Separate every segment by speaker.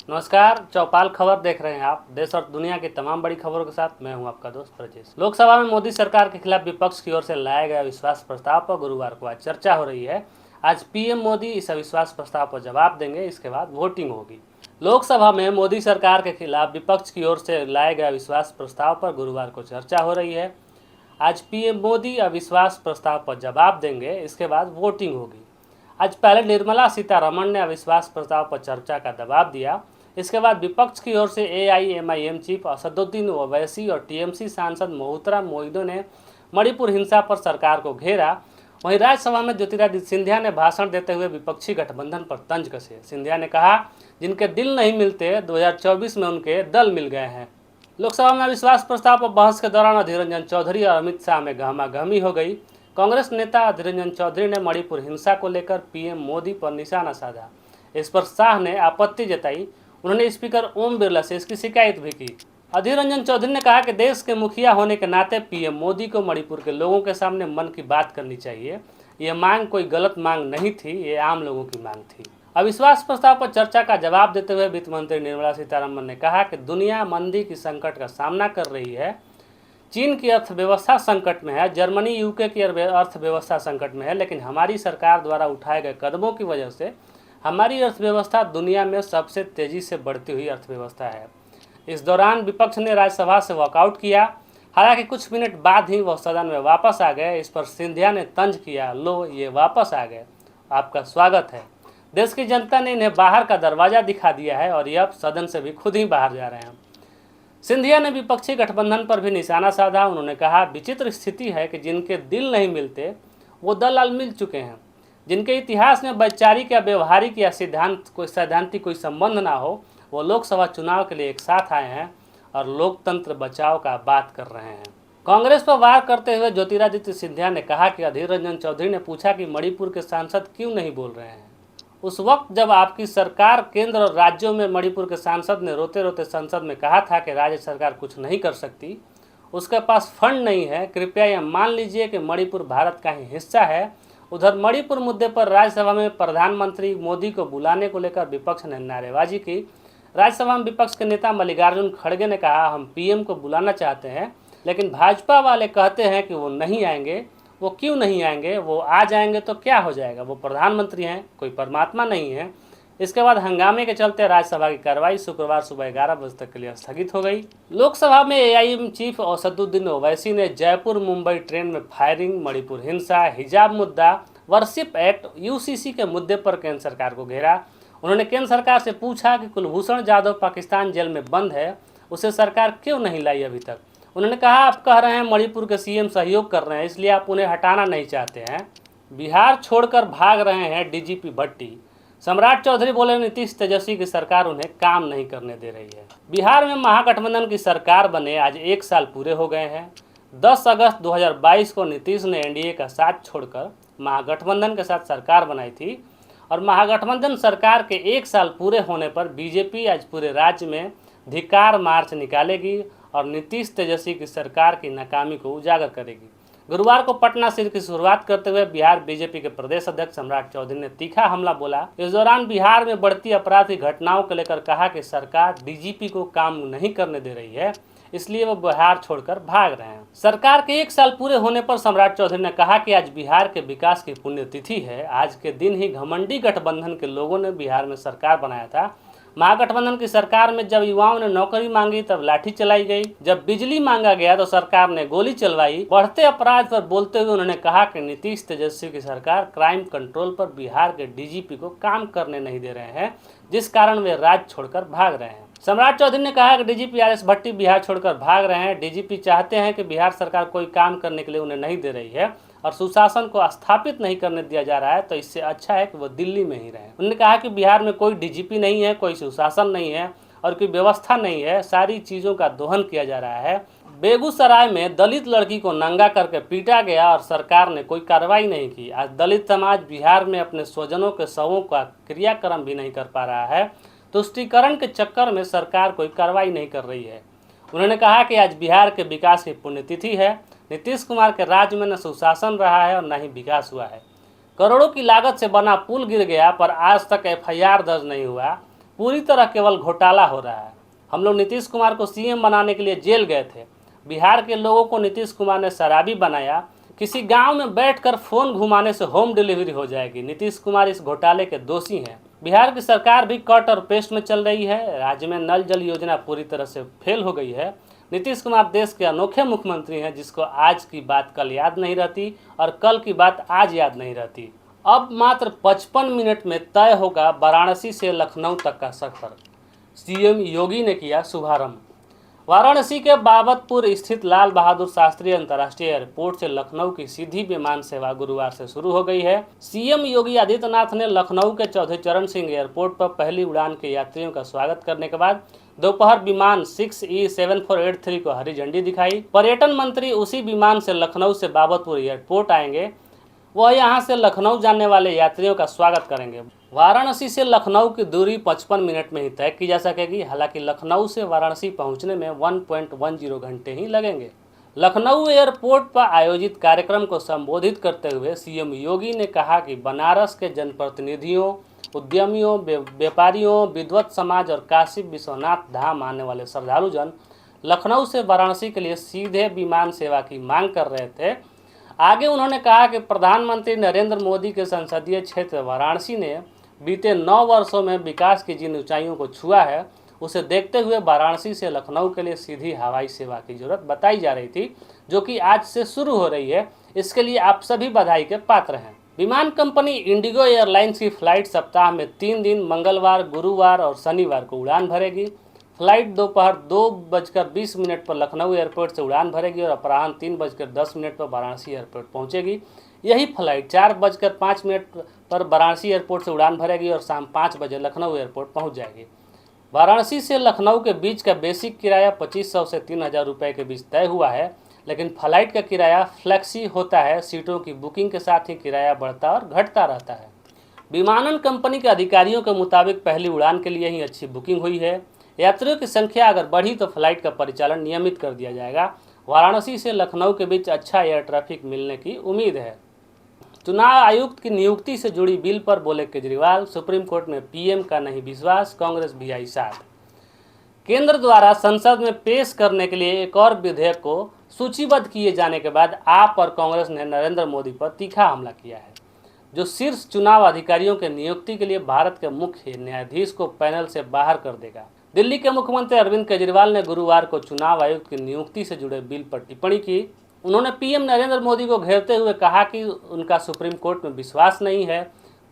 Speaker 1: नमस्कार, चौपाल खबर देख रहे हैं आप। देश और दुनिया की तमाम बड़ी खबरों के साथ मैं हूं आपका दोस्त ब्रजेश। लोकसभा में मोदी सरकार के खिलाफ विपक्ष की ओर से लाया गया अविश्वास प्रस्ताव पर गुरुवार को आज चर्चा हो रही है। आज पीएम मोदी इस अविश्वास प्रस्ताव पर जवाब देंगे, इसके बाद वोटिंग होगी। लोकसभा में मोदी सरकार के खिलाफ विपक्ष की ओर से लाए गए अविश्वास प्रस्ताव पर गुरुवार को चर्चा हो रही है। आज पीएम मोदी अविश्वास प्रस्ताव पर जवाब देंगे, इसके बाद वोटिंग होगी। आज पहले निर्मला सीतारमण ने अविश्वास प्रस्ताव पर चर्चा का दबाव दिया। इसके बाद विपक्ष की ओर से एआईएमआईएम चीफ असदुद्दीन ओवैसी और टीएमसी सांसद मोहुतरा मोइदो ने मणिपुर हिंसा पर सरकार को घेरा। वहीं राज्यसभा में ज्योतिरादित्य सिंधिया ने भाषण देते हुए विपक्षी गठबंधन पर तंज कसे। सिंधिया ने कहा, जिनके दिल नहीं मिलते 2024 में उनके दल मिल गए हैं। लोकसभा में अविश्वास प्रस्ताव पर बहस के दौरान अधीर रंजन चौधरी और अमित शाह में गहमागहमी हो गई। कांग्रेस नेता अधीर रंजन चौधरी ने मणिपुर हिंसा को लेकर पीएम मोदी पर निशाना साधा। इस पर शाह ने आपत्ति जताई। उन्होंने स्पीकर ओम बिरला से इसकी शिकायत भी की। अधीर रंजन चौधरी ने कहा कि देश के मुखिया होने के नाते पीएम मोदी को मणिपुर के लोगों के सामने मन की बात करनी चाहिए। ये मांग कोई गलत मांग नहीं थी, ये आम लोगों की मांग थी। अविश्वास प्रस्ताव पर चर्चा का जवाब देते हुए वित्त मंत्री निर्मला सीतारमण ने कहा कि दुनिया मंदी की संकट का सामना कर रही है। चीन की अर्थव्यवस्था संकट में है, जर्मनी यूके की अर्थव्यवस्था संकट में है, लेकिन हमारी सरकार द्वारा उठाए गए कदमों की वजह से हमारी अर्थव्यवस्था दुनिया में सबसे तेजी से बढ़ती हुई अर्थव्यवस्था है। इस दौरान विपक्ष ने राज्यसभा से वॉकआउट किया। हालांकि कुछ मिनट बाद ही वह सदन में वापस आ गए। इस पर सिंधिया ने तंज किया, लो ये वापस आ गए, आपका स्वागत है। देश की जनता ने इन्हें बाहर का दरवाजा दिखा दिया है और ये अब सदन से भी खुद ही बाहर जा रहे हैं। सिंधिया ने विपक्षी गठबंधन पर भी निशाना साधा। उन्होंने कहा, विचित्र स्थिति है कि जिनके दिल नहीं मिलते वो दल आज मिल चुके हैं। जिनके इतिहास में वैचारिक या व्यवहारिक या सैद्धांतिक कोई संबंध ना हो, वो लोकसभा चुनाव के लिए एक साथ आए हैं और लोकतंत्र बचाव का बात कर रहे हैं। कांग्रेस पर वार करते हुए ज्योतिरादित्य सिंधिया ने कहा कि अधीर रंजन चौधरी ने पूछा कि मणिपुर के सांसद क्यों नहीं बोल रहे हैं। उस वक्त जब आपकी सरकार केंद्र और राज्यों में मणिपुर के सांसद ने रोते रोते संसद में कहा था कि राज्य सरकार कुछ नहीं कर सकती, उसके पास फंड नहीं है, कृपया यह मान लीजिए कि मणिपुर भारत का ही हिस्सा है। उधर मणिपुर मुद्दे पर राज्यसभा में प्रधानमंत्री मोदी को बुलाने को लेकर विपक्ष ने नारेबाजी की। राज्यसभा में विपक्ष के नेता मल्लिकार्जुन खड़गे ने कहा, हम पीएम को बुलाना चाहते हैं, लेकिन भाजपा वाले कहते हैं कि वो नहीं आएंगे। वो क्यों नहीं आएंगे? वो आ जाएंगे तो क्या हो जाएगा? वो प्रधानमंत्री हैं, कोई परमात्मा नहीं है। इसके बाद हंगामे के चलते राज्यसभा की कार्रवाई शुक्रवार सुबह 11 बजे तक के लिए स्थगित हो गई। लोकसभा में एआईएम चीफ असदुद्दीन ओवैसी ने जयपुर मुंबई ट्रेन में फायरिंग, मणिपुर हिंसा, हिजाब मुद्दा, वर्शिप एक्ट, यूसीसी के मुद्दे पर केंद्र सरकार को घेरा। उन्होंने केंद्र सरकार से पूछा कि कुलभूषण जाधव पाकिस्तान जेल में बंद है, उसे सरकार क्यों नहीं लाई अभी तक। उन्होंने कहा, आप कह रहे हैं मणिपुर के सीएम सहयोग कर रहे हैं, इसलिए आप उन्हें हटाना नहीं चाहते हैं। बिहार छोड़कर भाग रहे हैं डीजीपी भट्टी। सम्राट चौधरी बोले, नीतीश तेजस्वी की सरकार उन्हें काम नहीं करने दे रही है। बिहार में महागठबंधन की सरकार बने आज 1 साल पूरे हो गए हैं। 10 अगस्त 2022 को नीतीश ने एनडीए का साथ छोड़कर महागठबंधन के साथ सरकार बनाई थी और महागठबंधन सरकार के 1 साल पूरे होने पर बीजेपी आज पूरे राज्य में धिक्कार मार्च निकालेगी और नीतीश तेजस्वी की सरकार की नाकामी को उजागर करेगी। गुरुवार को पटना से की शुरुआत करते हुए बिहार बीजेपी के प्रदेश अध्यक्ष सम्राट चौधरी ने तीखा हमला बोला। इस दौरान बिहार में बढ़ती अपराध की घटनाओं को लेकर कहा कि सरकार डीजीपी को काम नहीं करने दे रही है, इसलिए वो बिहार छोड़कर भाग रहे हैं। सरकार के 1 साल पूरे होने पर सम्राट चौधरी ने कहा कि आज बिहार के विकास की पुण्यतिथि है। आज के दिन ही घमंडी गठबंधन के लोगों ने बिहार में सरकार बनाया था। महागठबंधन की सरकार में जब युवाओं ने नौकरी मांगी तब लाठी चलाई गई, जब बिजली मांगा गया तो सरकार ने गोली चलवाई। बढ़ते अपराध पर बोलते हुए उन्होंने कहा कि नीतीश तेजस्वी की सरकार क्राइम कंट्रोल पर बिहार के डीजीपी को काम करने नहीं दे रहे हैं, जिस कारण वे राज्य छोड़कर भाग रहे हैं। सम्राट चौधरी ने कहा कि डीजीपी आरएस भट्टी बिहार छोड़कर भाग रहे हैं। डीजीपी चाहते हैं कि बिहार सरकार कोई काम करने के लिए उन्हें नहीं दे रही है और सुशासन को स्थापित नहीं करने दिया जा रहा है, तो इससे अच्छा है कि वो दिल्ली में ही रहें। उन्होंने कहा कि बिहार में कोई डीजीपी नहीं है, कोई सुशासन नहीं है और कोई व्यवस्था नहीं है, सारी चीज़ों का दोहन किया जा रहा है। बेगूसराय में दलित लड़की को नंगा करके पीटा गया और सरकार ने कोई कार्रवाई नहीं की। आज दलित समाज बिहार में अपने स्वजनों के शवों का क्रियाक्रम भी नहीं कर पा रहा है। तुष्टीकरण के चक्कर में सरकार कोई कार्रवाई नहीं कर रही है। उन्होंने कहा कि आज बिहार के विकास की पुण्यतिथि है। नीतीश कुमार के राज्य में न सुशासन रहा है और न ही विकास हुआ है। करोड़ों की लागत से बना पुल गिर गया पर आज तक एफआईआर दर्ज नहीं हुआ। पूरी तरह केवल घोटाला हो रहा है। हम लोग नीतीश कुमार को सीएम बनाने के लिए जेल गए थे। बिहार के लोगों को नीतीश कुमार ने शराबी बनाया। किसी गांव में बैठकर फोन घुमाने से होम डिलीवरी हो जाएगी। नीतीश कुमार इस घोटाले के दोषी हैं। बिहार की सरकार भी कट और पेस्ट में चल रही है। राज्य में नल जल योजना पूरी तरह से फेल हो गई है। नीतीश कुमार देश के अनोखे मुख्यमंत्री हैं जिसको आज की बात कल याद नहीं रहती और कल की बात आज याद नहीं रहती। अब मात्र 55 मिनट में तय होगा वाराणसी से लखनऊ तक का सफर। सीएम योगी ने किया शुभारंभ। वाराणसी के बाबतपुर स्थित लाल बहादुर शास्त्री अंतर्राष्ट्रीय एयरपोर्ट से लखनऊ की सीधी विमान सेवा गुरुवार से शुरू हो गई है। सीएम योगी आदित्यनाथ ने लखनऊ के चौधरी चरण सिंह एयरपोर्ट पर पहली उड़ान के यात्रियों का स्वागत करने के बाद दोपहर विमान 6E7483 को हरी झंडी दिखाई। पर्यटन मंत्री उसी विमान से लखनऊ से बाबतपुर एयरपोर्ट आएंगे। वह यहां से लखनऊ जाने वाले यात्रियों का स्वागत करेंगे। वाराणसी से लखनऊ की दूरी 55 मिनट में ही तय की जा सकेगी। हालांकि लखनऊ से वाराणसी पहुंचने में 1.10 घंटे ही लगेंगे। लखनऊ एयरपोर्ट पर आयोजित कार्यक्रम को संबोधित करते हुए सीएम योगी ने कहा कि बनारस के जनप्रतिनिधियों, उद्यमियों, व्यापारियों, विद्वत समाज और काशी विश्वनाथ धाम आने वाले श्रद्धालुजन लखनऊ से वाराणसी के लिए सीधे विमान सेवा की मांग कर रहे थे। आगे उन्होंने कहा कि प्रधानमंत्री नरेंद्र मोदी के संसदीय क्षेत्र वाराणसी ने बीते 9 वर्षों में विकास की जिन ऊंचाइयों को छुआ है, उसे देखते हुए वाराणसी से लखनऊ के लिए सीधी हवाई सेवा की जरूरत बताई जा रही थी, जो कि आज से शुरू हो रही है। इसके लिए आप सभी बधाई के पात्र हैं। विमान कंपनी इंडिगो एयरलाइंस की फ्लाइट सप्ताह में 3 दिन मंगलवार, गुरुवार और शनिवार को उड़ान भरेगी। फ्लाइट दोपहर 2:20 पर लखनऊ एयरपोर्ट से उड़ान भरेगी और अपराह्न 3:10 पर वाराणसी एयरपोर्ट पहुंचेगी। यही फ्लाइट 4:05 पर वाराणसी एयरपोर्ट से उड़ान भरेगी और शाम 5 बजे लखनऊ एयरपोर्ट पहुंच जाएगी। वाराणसी से लखनऊ के बीच का बेसिक किराया 2500 से 3000 रुपये के बीच तय हुआ है, लेकिन फ्लाइट का किराया फ्लेक्सी होता है। सीटों की बुकिंग के साथ ही किराया बढ़ता और घटता रहता है। विमानन कंपनी के अधिकारियों के मुताबिक पहली उड़ान के लिए ही अच्छी बुकिंग हुई है। यात्रियों की संख्या अगर बढ़ी तो फ्लाइट का परिचालन नियमित कर दिया जाएगा। वाराणसी से लखनऊ के बीच अच्छा एयर ट्रैफिक मिलने की उम्मीद है। चुनाव आयुक्त की नियुक्ति से जुड़ी बिल पर बोले केजरीवाल, सुप्रीम कोर्ट में पीएम का नहीं विश्वास, कांग्रेस भी आई साथ। केंद्र द्वारा संसद में पेश करने के लिए एक और विधेयक को सूचीबद्ध किए जाने के बाद आप और कांग्रेस ने नरेंद्र मोदी पर तीखा हमला किया है, जो शीर्ष चुनाव अधिकारियों के नियुक्ति के लिए भारत के मुख्य न्यायाधीश को पैनल से बाहर कर देगा। दिल्ली के मुख्यमंत्री अरविंद केजरीवाल ने गुरुवार को चुनाव आयुक्त की नियुक्ति से जुड़े बिल पर टिप्पणी की। उन्होंने पीएम नरेंद्र मोदी को घेरते हुए कहा कि उनका सुप्रीम कोर्ट में विश्वास नहीं है।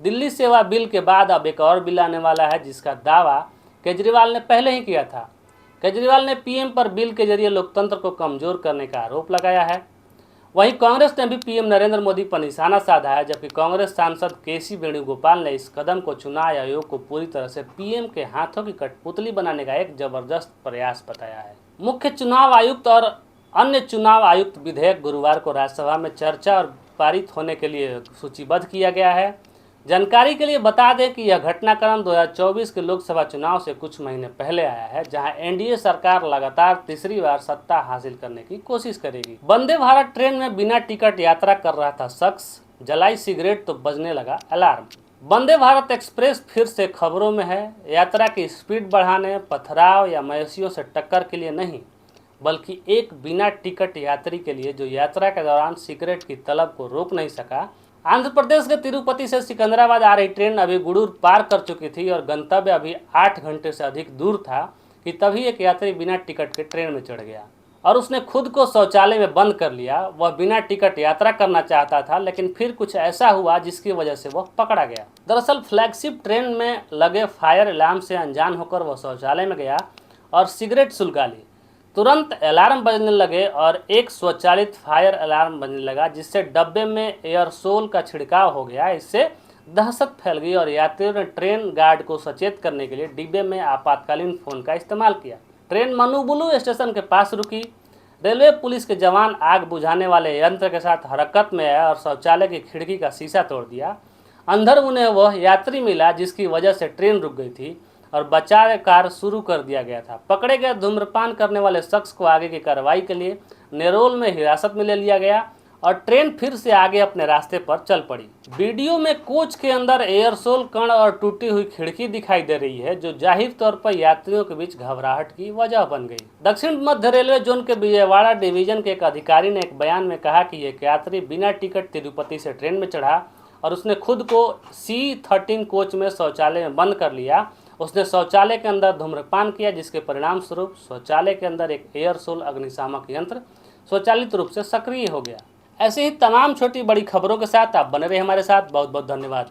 Speaker 1: दिल्ली सेवा बिल के बाद अब एक और बिल आने वाला है, जिसका दावा केजरीवाल ने पहले ही किया था। केजरीवाल ने पीएम पर बिल के जरिए लोकतंत्र को कमजोर करने का आरोप लगाया है। वहीं कांग्रेस ने भी पीएम नरेंद्र मोदी पर निशाना साधा है, जबकि कांग्रेस सांसद केसी वेणुगोपाल ने इस कदम को चुनाव आयोग को पूरी तरह से पीएम के हाथों की कठपुतली बनाने का एक जबरदस्त प्रयास बताया है। मुख्य चुनाव आयुक्त और अन्य चुनाव आयुक्त विधेयक गुरुवार को राज्यसभा में चर्चा और पारित होने के लिए सूचीबद्ध किया गया है। जानकारी के लिए बता दें कि यह घटनाक्रम 2024 के लोकसभा चुनाव से कुछ महीने पहले आया है, जहां एनडीए सरकार लगातार तीसरी बार सत्ता हासिल करने की कोशिश करेगी। वंदे भारत ट्रेन में बिना टिकट यात्रा कर रहा था शख्स, जलाई सिगरेट तो बजने लगा अलार्म। वंदे भारत एक्सप्रेस फिर से खबरों में है। यात्रा की स्पीड बढ़ाने, पथराव या मवेशियों से टक्कर के लिए नहीं, बल्कि एक बिना टिकट यात्री के लिए जो यात्रा के दौरान सिगरेट की तलब को रोक नहीं सका। आंध्र प्रदेश के तिरुपति से सिकंदराबाद आ रही ट्रेन अभी गुड़ूर पार कर चुकी थी और गंतव्य अभी 8 घंटे से अधिक दूर था कि तभी एक यात्री बिना टिकट के ट्रेन में चढ़ गया और उसने खुद को शौचालय में बंद कर लिया। वह बिना टिकट यात्रा करना चाहता था, लेकिन फिर कुछ ऐसा हुआ जिसकी वजह से वह पकड़ा गया। दरअसल फ्लैगशिप ट्रेन में लगे फायर अलार्म से अनजान होकर वह शौचालय में गया और सिगरेट सुलगा ली। तुरंत अलार्म बजने लगे और एक स्वचालित फायर अलार्म बजने लगा, जिससे डब्बे में एयरसोल का छिड़काव हो गया। इससे दहशत फैल गई और यात्रियों ने ट्रेन गार्ड को सचेत करने के लिए डिब्बे में आपातकालीन फोन का इस्तेमाल किया। ट्रेन मनुबुलु स्टेशन के पास रुकी। रेलवे पुलिस के जवान आग बुझाने वाले यंत्र के साथ हरकत में आए और शौचालय की खिड़की का शीशा तोड़ दिया। अंदर उन्हें वह यात्री मिला जिसकी वजह से ट्रेन रुक गई थी और बचाव कार्य शुरू कर दिया गया था। पकड़े गए धूम्रपान करने वाले शख्स को आगे की कार्रवाई के लिए नेरोल में हिरासत में ले लिया गया और ट्रेन फिर से आगे अपने रास्ते पर चल पड़ी। वीडियो में कोच के अंदर एयरसोल कण और टूटी हुई खिड़की दिखाई दे रही है, जो जाहिर तौर पर यात्रियों के बीच घबराहट की वजह बन गई। दक्षिण मध्य रेलवे जोन के विजयवाड़ा डिवीजन के एक अधिकारी ने एक बयान में कहा कि एक यात्री बिना टिकट तिरुपति से ट्रेन में चढ़ा और उसने खुद को C13 कोच में शौचालय में बंद कर लिया। उसने शौचालय के अंदर धूम्रपान किया, जिसके परिणाम स्वरूप शौचालय के अंदर एक एयरसोल अग्निशामक यंत्र स्वचालित रूप से सक्रिय हो गया। ऐसे ही तमाम छोटी बड़ी खबरों के साथ आप बने रहे हमारे साथ। बहुत बहुत धन्यवाद।